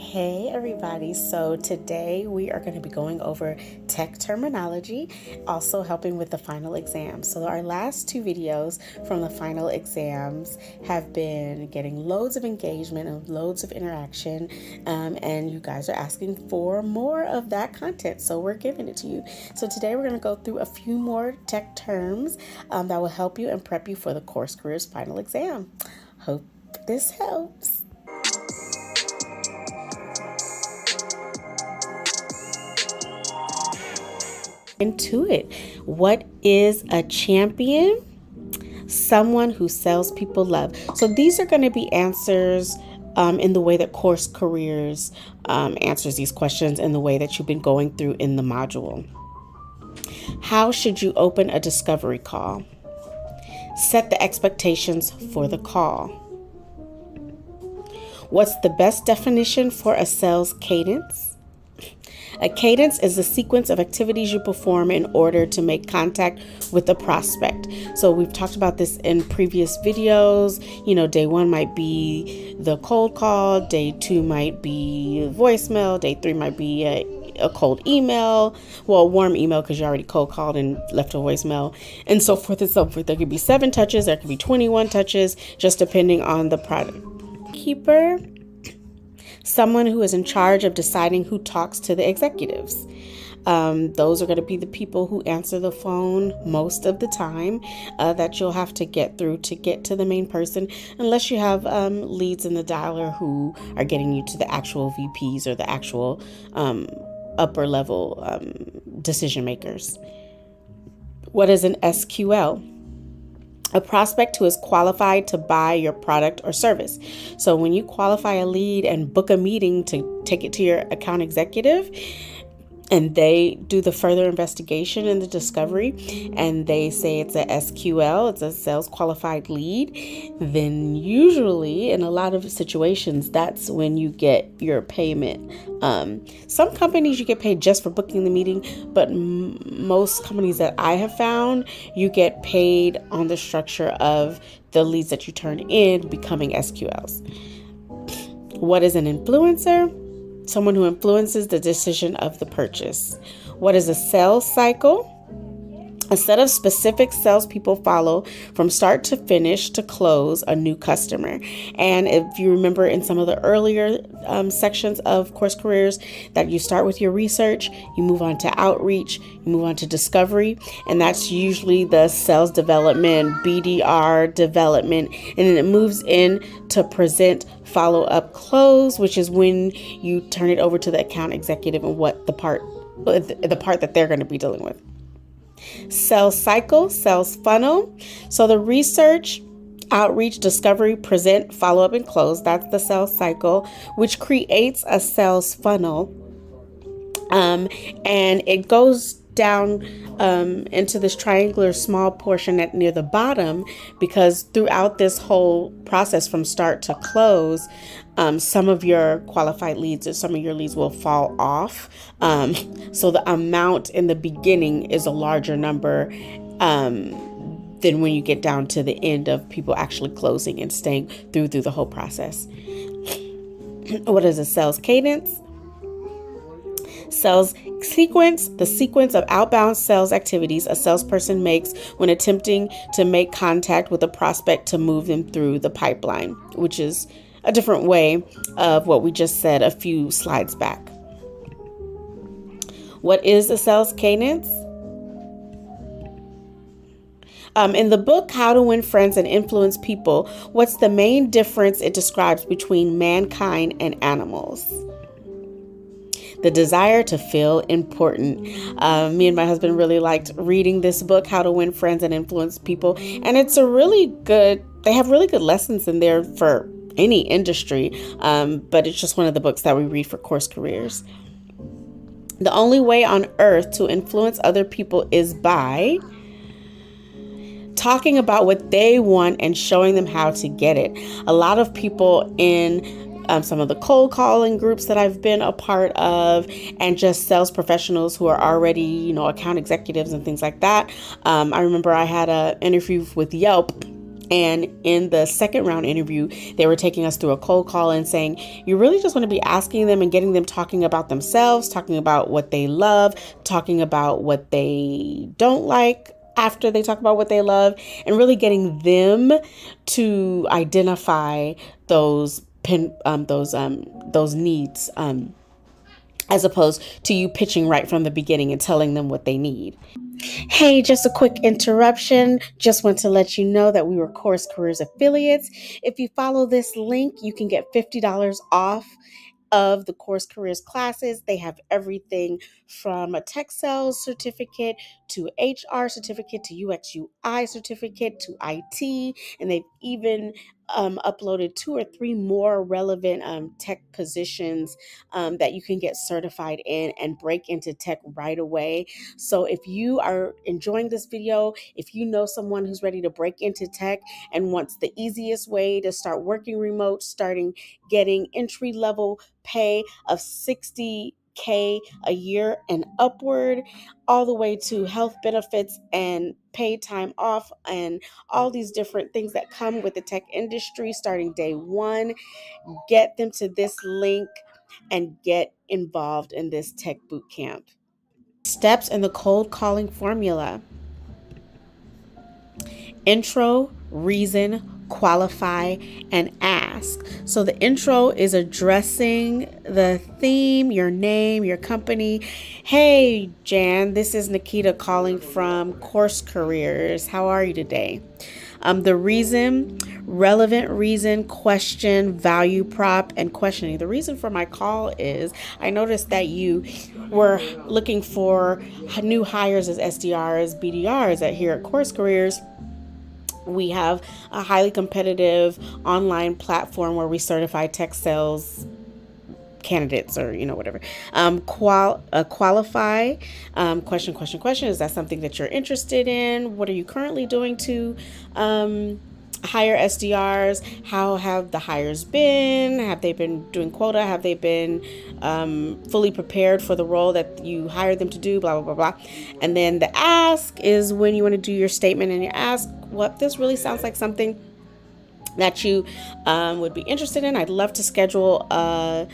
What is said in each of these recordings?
Hey everybody, so today we are going to be going over tech terminology, also helping with the final exam. So our last two videos from the final exams have been getting loads of engagement and loads of interaction, and you guys are asking for more of that content, so we're giving it to you. So today we're going to go through a few more tech terms that will help you and prep you for the CourseCareers final exam. Hope this helps. Into it. What is a champion? Someone who sells people love. So these are going to be answers in the way that CourseCareers answers these questions in the way that you've been going through in the module. How should you open a discovery call? Set the expectations for the call. What's the best definition for a sales cadence? A cadence is the sequence of activities you perform in order to make contact with a prospect. So we've talked about this in previous videos. You know, day one might be the cold call, day two might be voicemail, day three might be a cold email, well, a warm email because you already cold called and left a voicemail, and so forth and so forth. There could be 7 touches, there could be 21 touches, just depending on the product. Keeper. Someone who is in charge of deciding who talks to the executives. Those are going to be the people who answer the phone most of the time that you'll have to get through to get to the main person, unless you have leads in the dialer who are getting you to the actual VPs or the actual upper level decision makers. What is an SQL? A prospect who is qualified to buy your product or service. So when you qualify a lead and book a meeting to take it to your account executive, and they do the further investigation and the discovery, and they say it's a SQL, it's a sales qualified lead, then usually in a lot of situations, that's when you get your payment. Some companies you get paid just for booking the meeting, but most companies that I have found, you get paid on the structure of the leads that you turn in becoming SQLs. What is an influencer? Someone who influences the decision of the purchase. What is a sales cycle? A set of specific salespeople follow from start to finish to close a new customer. And if you remember in some of the earlier sections of CourseCareers, that you start with your research, you move on to outreach, you move on to discovery, and that's usually the sales development, BDR development, and then it moves in to present, follow up, close, which is when you turn it over to the account executive and what the part that they're going to be dealing with. Sales cycle, sales funnel. So the research, outreach, discovery, present, follow up, and close. That's the sales cycle, which creates a sales funnel. And it goes down into this triangular small portion near the bottom, because throughout this whole process from start to close, some of your qualified leads or some of your leads will fall off. So the amount in the beginning is a larger number than when you get down to the end of people actually closing and staying through the whole process. What is a sales cadence? Sales sequence, the sequence of outbound sales activities a salesperson makes when attempting to make contact with a prospect to move them through the pipeline, which is a different way of what we just said a few slides back. What is a sales cadence? In the book, How to Win Friends and Influence People, what's the main difference it describes between mankind and animals? The desire to feel important. Me and my husband really liked reading this book, How to Win Friends and Influence People. And it's a really good, they have really good lessons in there for any industry. But it's just one of the books that we read for CourseCareers. The only way on earth to influence other people is by talking about what they want and showing them how to get it. A lot of people in some of the cold calling groups that I've been a part of, and just sales professionals who are already, account executives and things like that. I remember I had an interview with Yelp And in the second round interview, they were taking us through a cold call and saying, you really just want to be asking them and getting them talking about themselves, talking about what they love, talking about what they don't like after they talk about what they love, and really getting them to identify those those needs, as opposed to you pitching right from the beginning and telling them what they need. Hey, just a quick interruption. Just want to let you know that we were Course Careers affiliates. If you follow this link, you can get $50 off of the Course Careers classes. They have everything from a tech sales certificate to HR certificate to UX UI certificate to IT, and they've even uploaded 2 or 3 more relevant tech positions that you can get certified in and break into tech right away. So if you are enjoying this video, if you know someone who's ready to break into tech and wants the easiest way to start working remote, starting getting entry level pay of $60K a year and upward, all the way to health benefits and paid time off and all these different things that come with the tech industry starting day one, get them to this link and get involved in this tech boot camp. Steps in the cold calling formula: intro, reason, qualify, and ask. So the intro is addressing the theme, your name, your company. Hey, Jan, this is Nikita calling from CourseCareers. How are you today? The reason, relevant reason, question, value prop, and questioning. The reason for my call is I noticed that you were looking for new hires as SDRs, BDRs here at CourseCareers. We have a highly competitive online platform where we certify tech sales candidates, or whatever. Qualify. Question. Is that something that you're interested in? What are you currently doing to hire SDRs? How have the hires been? Have they been doing quota? Have they been fully prepared for the role that you hired them to do? Blah, blah, blah, blah. And then the ask is when you want to do your statement and you ask, what this really sounds like something that you would be interested in. I'd love to schedule a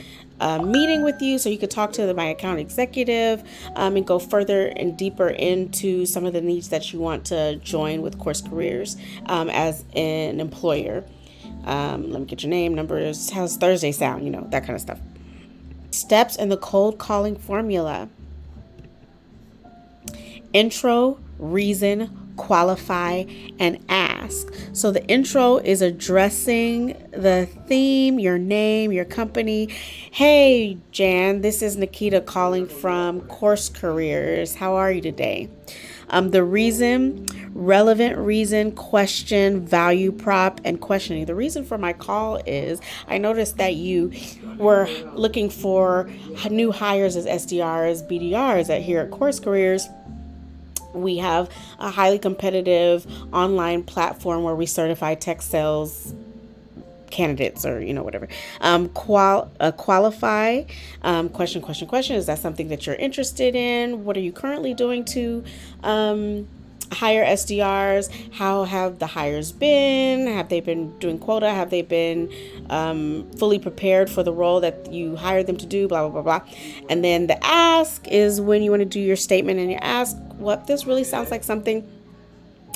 meeting with you so you could talk to my account executive and go further and deeper into some of the needs that you want to join with CourseCareers as an employer. Let me get your name, numbers, how's Thursday sound, that kind of stuff. Steps in the cold calling formula: intro, reason, qualify, and ask. So the intro is addressing the theme, your name, your company. Hey, Jan, this is Nikita calling from CourseCareers. How are you today? The reason, relevant reason, question, value prop, and questioning. The reason for my call is I noticed that you were looking for new hires as SDRs, BDRs here at CourseCareers. We have a highly competitive online platform where we certify tech sales candidates, or whatever. Qualify. Question. Is that something that you're interested in? What are you currently doing to hire SDRs? How have the hires been? Have they been doing quota? Have they been fully prepared for the role that you hired them to do? Blah, blah, blah, blah. And then the ask is when you want to do your statement and you ask, what this really sounds like something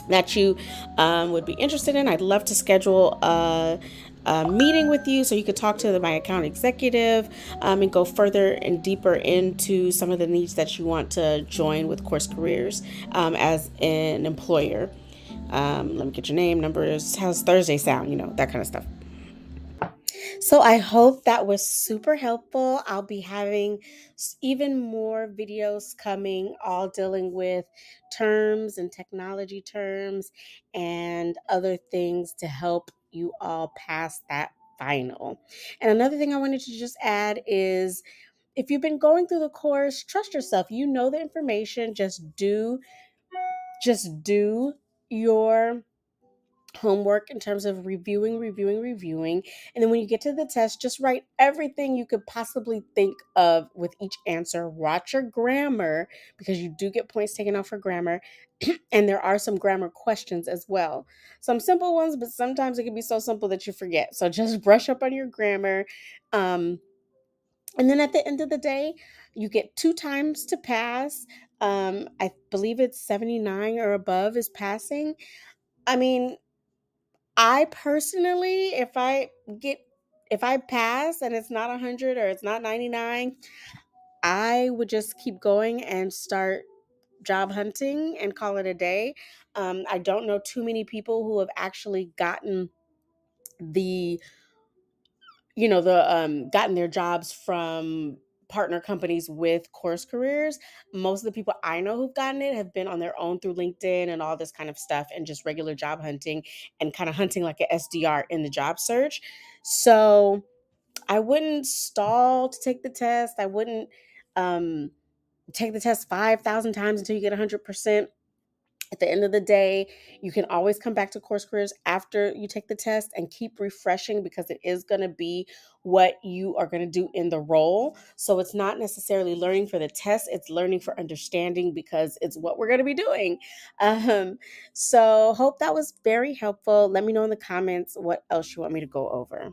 that you would be interested in. I'd love to schedule a meeting with you so you could talk to my account executive and go further and deeper into some of the needs that you want to join with CourseCareers as an employer. Let me get your name, numbers, how's Thursday sound, that kind of stuff. So I hope that was super helpful. I'll be having even more videos coming, all dealing with terms and technology terms and other things to help you all pass that final. And another thing I wanted to just add is, if you've been going through the course, trust yourself. You know the information. Just do your homework in terms of reviewing. And then when you get to the test, just write everything you could possibly think of with each answer. Watch your grammar because you do get points taken off for grammar. And there are some grammar questions as well. Some simple ones, but sometimes it can be so simple that you forget. So just brush up on your grammar. Um, and then at the end of the day, you get 2 times to pass. I believe it's 79 or above is passing. I mean, I personally, if I pass and it's not 100 or it's not 99, I would just keep going and start job hunting and call it a day. I don't know too many people who have actually gotten the gotten their jobs from partner companies with Course Careers. Most of the people I know who've gotten it have been on their own through LinkedIn and all this kind of stuff and just regular job hunting and kind of hunting like an SDR in the job search. So I wouldn't stall to take the test. I wouldn't um, take the test 5,000 times until you get 100%. At the end of the day, you can always come back to Course Careers after you take the test and keep refreshing because it is going to be what you are going to do in the role. So it's not necessarily learning for the test, it's learning for understanding because it's what we're going to be doing. Um, so hope that was very helpful. Let me know in the comments what else you want me to go over.